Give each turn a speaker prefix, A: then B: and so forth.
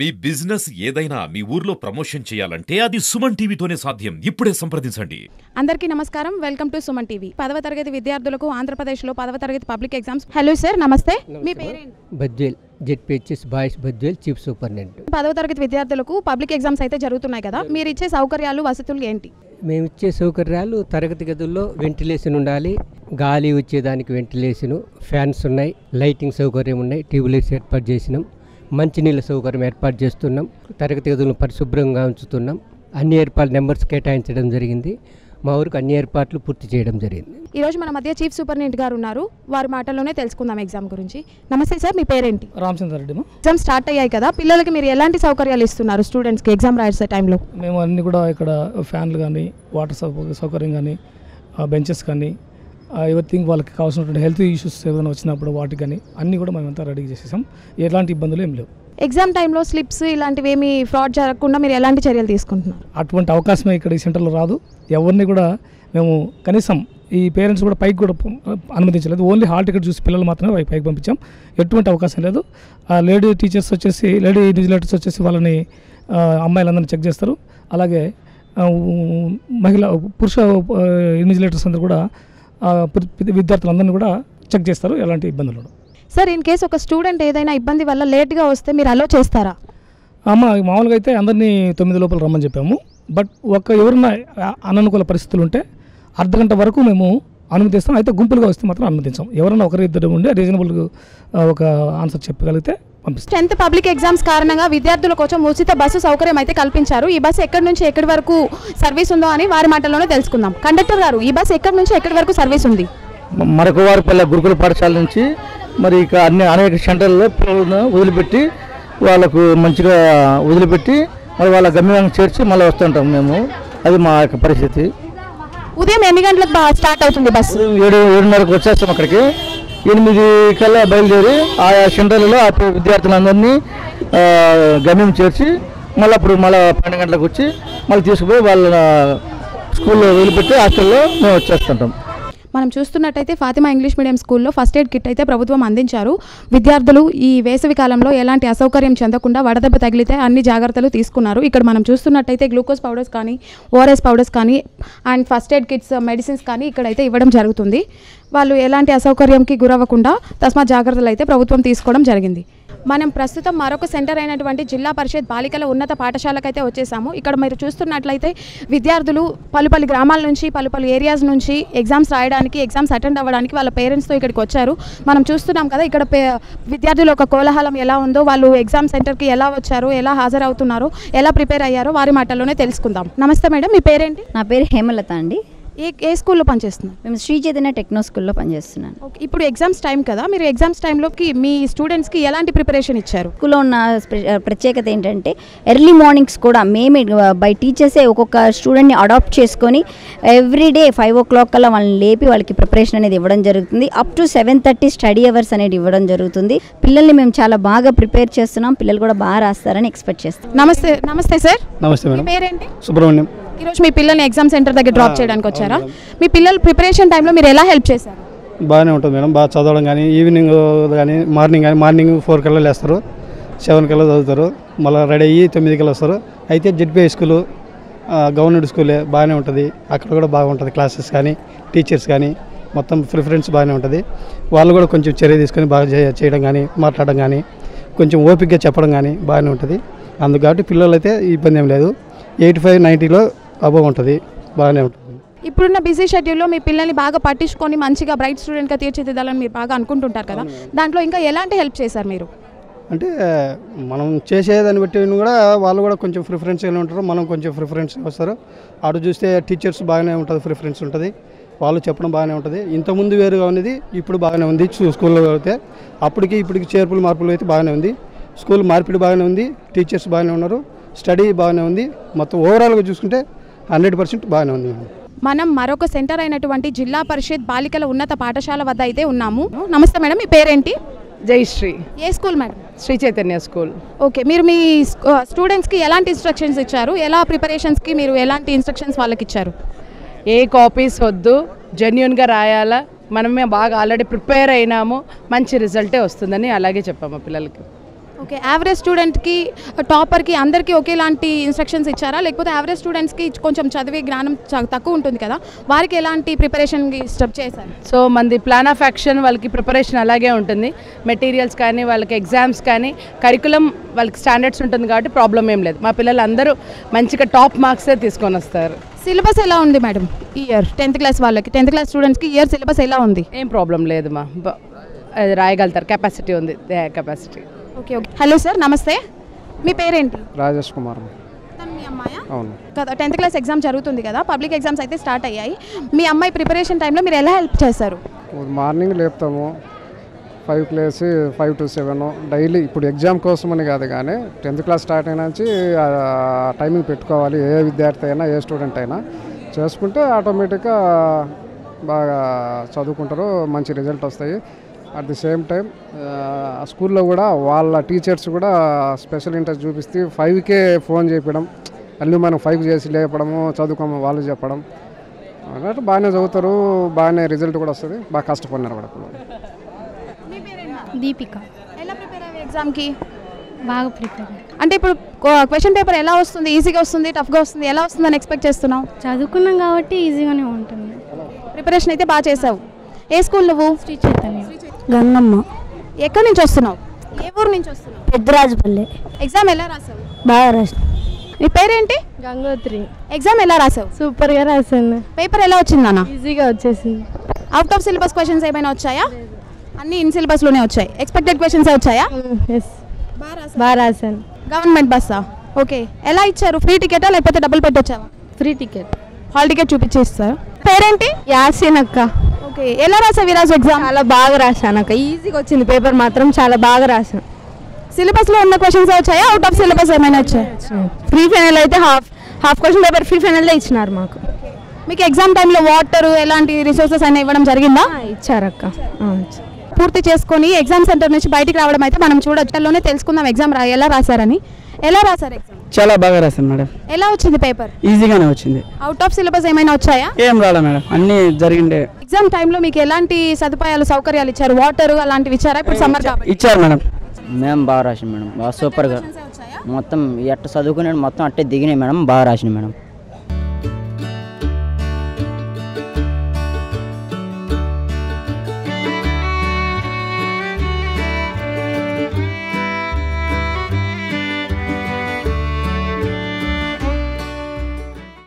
A: మీ business ఏదైనా మీ ఊర్లో promotion చేయాలంటే అది సుమన్ టీవీతోనే సాధ్యం. ఇప్పుడే సంప్రదించండి.
B: అందరికీ నమస్కారం. Welcome to Suman TV. 10వ తరగతి విద్యార్థులకు ఆంధ్రప్రదేశ్లో 10వ తరగతి పబ్లిక్ ఎగ్జామ్స్. హలో సార్, నమస్తే. మీ పేరేంటి?
C: బజ్వేల్ జెడ్పీహెచ్ఎస్ బాయ్స్ బజ్వేల్ చీఫ్ సూపరింటెండెంట్. 10వ
B: తరగతి విద్యార్థులకు పబ్లిక్ ఎగ్జామ్స్ అయితే జరుగుతున్నాయి కదా, మీరు ఇచ్చే సౌకర్యాలు వసతులు ఏంటి?
C: మేము ఇచ్చే సౌకర్యాలు తరగతి గదుల్లో వెంటిలేషన్ ఉండాలి, గాలి వచ్చేదానికి వెంటిలేషను, ఫ్యాన్స్ ఉన్నాయి, లైటింగ్ సౌకర్యం ఉన్నాయి, ట్యూబ్లైట్స్ ఏర్పాటు చేసినాం, మంచినీళ్ళ సౌకర్యం ఏర్పాటు చేస్తున్నాం, తరగతి గదులను పరిశుభ్రంగా ఉంచుతున్నాం, అన్ని ఏర్పాట్లు నెంబర్స్ కేటాయించడం జరిగింది. మా ఊరికి అన్ని ఏర్పాట్లు పూర్తి చేయడం జరిగింది.
B: ఈరోజు మన మధ్య చీఫ్ సూపరింటెండెంట్ గారు ఉన్నారు, వారి మాటల్లోనే తెలుసుకుందాం ఎగ్జామ్ గురించి. నమస్తే సార్, మీ పేరేంటి?
D: రామచంద్ర రెడ్డి.
B: ఎగ్జామ్ స్టార్ట్ అయ్యాయి కదా, పిల్లలకి మీరు ఎలాంటి సౌకర్యాలు ఇస్తున్నారు స్టూడెంట్స్కి ఎగ్జామ్ రాసే టైంలో?
D: మేము అన్ని కూడా ఇక్కడ ఫ్యాన్లు కానీ, వాటర్ సౌకర్యం కానీ, బెంచెస్ కానీ, ఎవరిథింగ్ వాళ్ళకి కావాల్సినటువంటి హెల్త్ ఇష్యూస్ ఏదైనా వచ్చినప్పుడు వాటికి కానీ అన్నీ కూడా మేమంతా రెడీ చేసేసాం. ఎలాంటి ఇబ్బందులు ఏం లేవు.
B: ఎగ్జామ్ టైంలో స్లిప్స్ ఇలాంటివి ఏమి ఫ్రాడ్ జరగకుండా మీరు ఎలాంటి చర్యలు తీసుకుంటున్నారు?
D: అటువంటి అవకాశమే ఇక్కడ ఈ సెంటర్లో రాదు. ఎవరిని కూడా మేము కనీసం ఈ పేరెంట్స్ కూడా పైకి కూడా అనుమతించలేదు. ఓన్లీ హాల్ టికెట్ చూసి పిల్లలు మాత్రమే పైకి పంపించాం. ఎటువంటి అవకాశం లేదు. లేడీ టీచర్స్ వచ్చేసి, లేడీ ఇన్విజిలేటర్స్ వచ్చేసి వాళ్ళని అమ్మాయిలందరినీ చెక్ చేస్తారు. అలాగే పురుష ఇన్విజిలేటర్స్ అందరూ కూడా విద్యార్థులందరినీ కూడా చెక్ చేస్తారు. ఎలాంటి ఇబ్బందులు ఉండవు.
B: సార్, ఇన్ కేసు ఒక స్టూడెంట్ ఏదైనా ఇబ్బంది వల్ల లేట్గా వస్తే మీరు అలో చేస్తారా?
D: మామూలుగా అయితే అందరినీ 9 లోపల రమ్మని చెప్పాము. బట్ ఎవరైనా అననుకూల పరిస్థితులు ఉంటే అర్ధగంట వరకు మేము అనుమతిస్తాం. అయితే గుంపులుగా వస్తే మాత్రం అనుమతించాం. ఎవరైనా ఒకరిద్దరు ఉండే రీజనబుల్ ఒక ఆన్సర్ చెప్పగలిగితే పంపిస్తాం.
B: 10th పబ్లిక్ ఎగ్జామ్స్ కారణంగా విద్యార్థుల కోసం ఉచిత బస్సు సౌకర్యం అయితే కల్పించారు. ఈ బస్సు ఎక్కడి నుంచి ఎక్కడి వరకు సర్వీస్ ఉందో అని వారి మాటల్లోనే తెలుసుకుందాం. కండక్టర్ గారు, ఈ బస్సు ఎక్కడి నుంచి ఎక్కడి వరకు సర్వీస్ ఉంది?
E: మరకవారిపల్లె గురుకుల పాఠశాల నుంచి మరి ఇక అనేక సెంటర్లలో పిల్లలను వదిలిపెట్టి వాళ్ళకు మంచిగా వదిలిపెట్టి మరి వాళ్ళ గమ్యాన్ని చేర్చి మళ్ళీ వస్తుంటాం మేము. అది మా యొక్క పరిస్థితి.
B: ఉదయం ఎన్ని గంటలకు స్టార్ట్ అవుతుంది బస్సు?
E: 7:30కు వచ్చేస్తాం. అక్కడికి 8 కల్లా బయలుదేరి ఆయా సెంటర్లలో ఆ విద్యార్థులందరినీ గమ్యం చేర్చి మళ్ళీ 12 గంటలకు వచ్చి మళ్ళీ తీసుకుపోయి వాళ్ళ స్కూల్లో వదిలిపెట్టి హాస్టల్లో మేము వచ్చేస్తుంటాం.
B: మనం చూస్తున్నట్టయితే ఫాతిమా ఇంగ్లీష్ మీడియం స్కూల్లో ఫస్ట్ ఎయిడ్ కిట్ అయితే ప్రభుత్వం అందించారు. విద్యార్థులు ఈ వేసవి కాలంలో ఎలాంటి అసౌకర్యం చెందకుండా వడదెబ్బ తగిలితే అన్ని జాగ్రత్తలు తీసుకున్నారు. ఇక్కడ మనం చూస్తున్నట్టయితే గ్లూకోజ్ పౌడర్స్ కానీ, ఓఆర్ఎస్ పౌడర్స్ కానీ and first aid kits, medicines కానీ ఇక్కడైతే ఇవ్వడం జరుగుతుంది. వాళ్ళు ఎలాంటి అసౌకర్యంకి గురవ్వకుండా తస్మాత్ జాగ్రత్తలు అయితే ప్రభుత్వం తీసుకోవడం జరిగింది. మనం ప్రస్తుతం మరొక సెంటర్ అయినటువంటి జిల్లా పరిషత్ బాలికల ఉన్నత పాఠశాలకైతే వచ్చేసాము. ఇక్కడ మీరు చూస్తున్నట్లయితే విద్యార్థులు పలు గ్రామాల నుంచి, పలు ఏరియాస్ నుంచి ఎగ్జామ్స్ రాయడానికి, ఎగ్జామ్స్ అటెండ్ అవ్వడానికి వాళ్ళ పేరెంట్స్తో ఇక్కడికి వచ్చారు. మనం చూస్తున్నాం కదా ఇక్కడ విద్యార్థులు ఒక కోలాహలం ఎలా ఉందో, వాళ్ళు ఎగ్జామ్ సెంటర్కి ఎలా వచ్చారో, ఎలా హాజరవుతున్నారో, ఎలా ప్రిపేర్ అయ్యారో వారి మాటల్లోనే తెలుసుకుందాం. నమస్తే మేడం, మీ పేరేంటి?
F: నా పేరు హేమలత అండి.
B: ఏ స్కూల్లో పనిచేస్తున్నారు?
F: మేము శ్రీ చైతన్య టెక్నో స్కూల్లో పనిచేస్తున్నాను.
B: ఓకే, ఇప్పుడు ఎగ్జామ్స్ టైం కదా, మీరు ఎగ్జామ్స్ టైంలోకి మీ స్టూడెంట్స్కి ఎలాంటి ప్రిపరేషన్ ఇచ్చారు?
F: స్కూల్లో ఉన్న ప్రత్యేకత ఏంటంటే ఎర్లీ మార్నింగ్స్ కూడా మేమే బై టీచర్సే ఒక్కొక్క స్టూడెంట్ని అడాప్ట్ చేసుకొని ఎవ్రీడే 5 o'clock కల్లా వాళ్ళని లేపి వాళ్ళకి ప్రిపరేషన్ అనేది ఇవ్వడం జరుగుతుంది. అప్ టు 7:30 స్టడీ అవర్స్ అనేది ఇవ్వడం జరుగుతుంది. పిల్లల్ని మేము చాలా బాగా ప్రిపేర్ చేస్తున్నాం. పిల్లలు కూడా బాగా రాస్తారని ఎక్స్పెక్ట్ చేస్తాం.
B: నమస్తే సార్.
D: నమస్తే మేడం.
B: పేరేంటి?
E: సుబ్రహ్మణ్యం.
B: ఈరోజు మీ పిల్లల్ని ఎగ్జామ్ సెంటర్ దగ్గర డ్రాప్ చేయడానికి వచ్చారా? మీ పిల్లల ప్రిపరేషన్ టైంలో మీరు ఎలా హెల్ప్ చేశారు?
G: బాగానే ఉంటుంది మేడం. బాగా చదవడం కానీ, ఈవినింగ్ కానీ, మార్నింగ్ 4 కల్లా లేస్తారు, 7 కల్లా చదువుతారు, మళ్ళీ రెడీ అయ్యి 9 కల్లా వస్తారు. అయితే జెడ్పీఐ స్కూలు గవర్నమెంట్ స్కూలే బాగానే ఉంటుంది. అక్కడ కూడా బాగుంటుంది. క్లాసెస్ కానీ, టీచర్స్ కానీ మొత్తం ప్రిఫరెన్స్ బాగానే ఉంటుంది. వాళ్ళు కూడా కొంచెం చర్య తీసుకొని బాగా చేయడం కానీ, మాట్లాడడం కానీ, కొంచెం ఓపికగా చెప్పడం కానీ బాగానే ఉంటుంది. అందుకు కాబట్టి పిల్లలు అయితే ఇబ్బంది ఏం లేదు. 85-90లో అబవ్ ఉంటుంది, బాగానే ఉంటుంది.
B: ఇప్పుడున్న బిజీ షెడ్యూల్లో మీ పిల్లల్ని బాగా పట్టించుకొని మంచిగా బ్రైట్ స్టూడెంట్గా తీర్చిదిద్దాలని మీరు బాగా అనుకుంటుంటారు కదా, దాంట్లో ఇంకా ఎలాంటి హెల్ప్ చేశారు మీరు?
G: అంటే మనం చేసేదాన్ని బట్టి కూడా వాళ్ళు కూడా కొంచెం ప్రిఫరెన్స్గానే ఉంటారు, మనం కొంచెం ప్రిఫరెన్స్ వస్తారు. అటు చూస్తే టీచర్స్ బాగానే ఉంటుంది, ప్రిఫరెన్స్ ఉంటుంది, వాళ్ళు చెప్పడం బాగానే ఉంటుంది. ఇంతకుముందు వేరుగా ఉన్నది, ఇప్పుడు బాగానే ఉంది. స్కూల్లో అయితే అప్పటికి ఇప్పటికి మార్పులు అయితే బాగానే ఉంది. స్కూల్ మార్పిడి బాగానే ఉంది, టీచర్స్ బాగానే ఉన్నారు, స్టడీ బాగానే ఉంది. మొత్తం ఓవరాల్గా చూసుకుంటే 100% బాగానే ఉంది.
B: మనం మరొక సెంటర్ అయినటువంటి జిల్లా పరిషత్ బాలికల ఉన్నత పాఠశాల వద్ద అయితే ఉన్నాము. నమస్తే మేడం, మీ పేరేంటి?
H: జయశ్రీ.
B: ఏ school madam?
H: Sri Chaitanya school.
B: Okay, మీరు మీ స్టూడెంట్స్కి ఎలాంటి ఇన్స్ట్రక్షన్స్ ఇచ్చారు? ఎలా ప్రిపరేషన్స్కి మీరు ఎలాంటి ఇన్స్ట్రక్షన్స్ వాళ్ళకి ఇచ్చారు?
H: ఏ కాపీస్ వద్దు, జెన్యున్గా రాయాలా, మనమే బాగా ఆల్రెడీ ప్రిపేర్ అయినాము, మంచి రిజల్టే వస్తుందని అలాగే చెప్పాము పిల్లలకి.
B: ఓకే, యావరేజ్ స్టూడెంట్కి టాపర్కి అందరికీ ఒకేలాంటి ఇన్స్ట్రక్షన్స్ ఇచ్చారా, లేకపోతే యావరేజ్ స్టూడెంట్స్కి కొంచెం చదివే జ్ఞానం తక్కువ ఉంటుంది కదా, వారికి ఎలాంటి ప్రిపరేషన్కి స్టెప్ చేశారు?
H: సో మంది ప్లాన్ ఆఫ్ యాక్షన్ వాళ్ళకి ప్రిపరేషన్ అలాగే ఉంటుంది. మెటీరియల్స్ కానీ వాళ్ళకి ఎగ్జామ్స్ కానీ కరికులం వాళ్ళకి స్టాండర్డ్స్ ఉంటుంది కాబట్టి ప్రాబ్లం ఏం లేదు. మా పిల్లలు అందరూ మంచిగా టాప్ మార్క్సే తీసుకొని వస్తారు.
B: సిలబస్ ఎలా ఉంది మేడం ఈ ఇయర్? 10th క్లాస్ వాళ్ళకి, 10th క్లాస్ స్టూడెంట్స్కి ఇయర్ సిలబస్ ఎలా ఉంది?
H: ఏం ప్రాబ్లం లేదు మా, అది రాయగలుగుతారు, కెపాసిటీ ఉంది, capacity.
B: Okay okay. Hello sir, నమస్తే. మీ పేరేంటి?
G: రాజేష్ కుమార్.
B: మీ అమ్మాయా?
G: అవును.
B: కదా 10th క్లాస్ ఎగ్జామ్ జరుగుతుంది కదా, పబ్లిక్ ఎగ్జామ్స్ అయితే స్టార్ట్ అయ్యాయి. మీ అమ్మాయి ప్రిపరేషన్ టైంలో మీరు ఎలా హెల్ప్ చేస్తారు?
G: మార్నింగ్ లేపుతాము, 5 లేసి 5 to 7 డైలీ. ఇప్పుడు ఎగ్జామ్ కోసమని కాదు కానీ 10th క్లాస్ స్టార్ట్ అయినా నుంచి టైమింగ్ పెట్టుకోవాలి. ఏ విద్యార్థి అయినా ఏ స్టూడెంట్ అయినా చేసుకుంటే ఆటోమేటిక్గా బాగా చదువుకుంటారు, మంచి రిజల్ట్ వస్తాయి. అట్ ది సేమ్ టైం స్కూల్లో కూడా వాళ్ళ టీచర్స్ కూడా స్పెషల్ ఇంట్రెస్ట్ చూపిస్తే 5కే ఫోన్ చేయడం, అన్నీ మనం 5 చేసి లేపడము, చదువుకోము వాళ్ళు చెప్పడం అన్నట్టు బాగానే చదువుతారు, బాగానే రిజల్ట్ కూడా వస్తుంది. బాగా కష్టపడినారు కూడా పిల్లలు.
I: దీపిక.
B: ఎలా ప్రిపేర్ అయ్యే ఎగ్జామ్కి?
I: బాగా ప్రిపేర్.
B: అంటే ఇప్పుడు క్వశ్చన్ పేపర్ ఎలా వస్తుంది? ఈజీగా వస్తుంది, టఫ్గా వస్తుంది, ఎలా వస్తుందని ఎక్స్పెక్ట్ చేస్తున్నావు?
I: చదువుకున్నాం కాబట్టి ఈజీగానే ఉంటుంది.
B: ప్రిపరేషన్ అయితే బాగా చేసావు. ఏ స్కూల్ నువ్వు?
I: శ్రీ చైతన్య.
F: గంగమ్మ.
B: ఎక్కడి నుంచి వస్తున్నావు? ఏ ఊరు నుంచి వస్తున్నావు?
F: పెద్దరాజుపల్లె.
B: ఎగ్జామ్ ఎలా రాసావు?
F: బాగా రాసిన.
B: నీ పేరేంటి?
I: గంగోత్రి.
B: ఎగ్జామ్ ఎలా రాసావు?
I: సూపర్గా రాశాను.
B: పేపర్ ఎలా వచ్చింది నాన్న?
I: ఈజీగా వచ్చేసింది.
B: అవుట్ ఆఫ్ సిలబస్ క్వశ్చన్స్ ఏమైనా వచ్చాయా? అన్ని ఇన్ సిలబస్లోనే వచ్చాయి. ఎక్స్పెక్టెడ్ క్వశ్చన్స్ వచ్చాయా?
I: ఎస్, బాగా రాశాను.
B: గవర్నమెంట్ బస్సా? ఓకే. ఎలా ఇచ్చారు? ఫ్రీ టికెటా లేకపోతే డబ్బులు పెట్టి వచ్చావా?
I: Free ticket.
B: హాల్ టికెట్ చూపించేస్తారు. పేరేంటి?
I: యాసిన్ అక్క.
B: ఓకే. ఎలా రాసావు ఈరోజు ఎగ్జామ్?
I: చాలా బాగా రాశాను అక్క, ఈజీగా వచ్చింది పేపర్ మాత్రం, చాలా బాగా రాశాను.
B: సిలబస్లో ఉన్న క్వశ్చన్స్ వచ్చాయా? అవుట్ ఆఫ్ సిలబస్ ఏమైనా వచ్చాయా?
I: ఫ్రీ ఫైనల్ అయితే హాఫ్ క్వశ్చన్ పేపర్ ఫ్రీ ఫైనల్లో ఇచ్చినారు మాకు.
B: మీకు ఎగ్జామ్ టైంలో వాటర్ ఎలాంటి రిసోర్సెస్ అయినా ఇవ్వడం జరిగిందా?
I: ఇచ్చారక్క.
B: పూర్తి చేసుకొని ఎగ్జామ్ సెంటర్ నుంచి బయటికి రావడం అయితే మనం చూడొచ్చులోనే తెలుసుకుందాం ఎగ్జామ్ ఎలా రాశారని. ఎలా రాశారు ఎగ్జామ్?
E: చాలా బాగా రాశాను మేడం.
B: ఎలా వచ్చింది పేపర్?
E: ఈజీగానే వచ్చింది.
B: అవుట్ ఆఫ్ సిలబస్ ఏమైనా వచ్చాయా?
E: ఏం రాలే మేడం, అన్నీ జరిగిండే.
B: ఎగ్జామ్ టైంలో మీకు ఎలాంటి సదుపాయాలు సౌకర్యాలు ఇచ్చారు? వాటర్ అలాంటివి ఇచ్చారా? ఇప్పుడు సమ్మర్ కాబట్టి
E: ఇచ్చారు మేడం.
J: మేము బాగా రాసాం మేడం, బాగా సూపర్గా మొత్తం ఎట్ట చదువుకునే మొత్తం అట్టే దిగినాయి మేడం, బాగా రాసినాయి మేడం.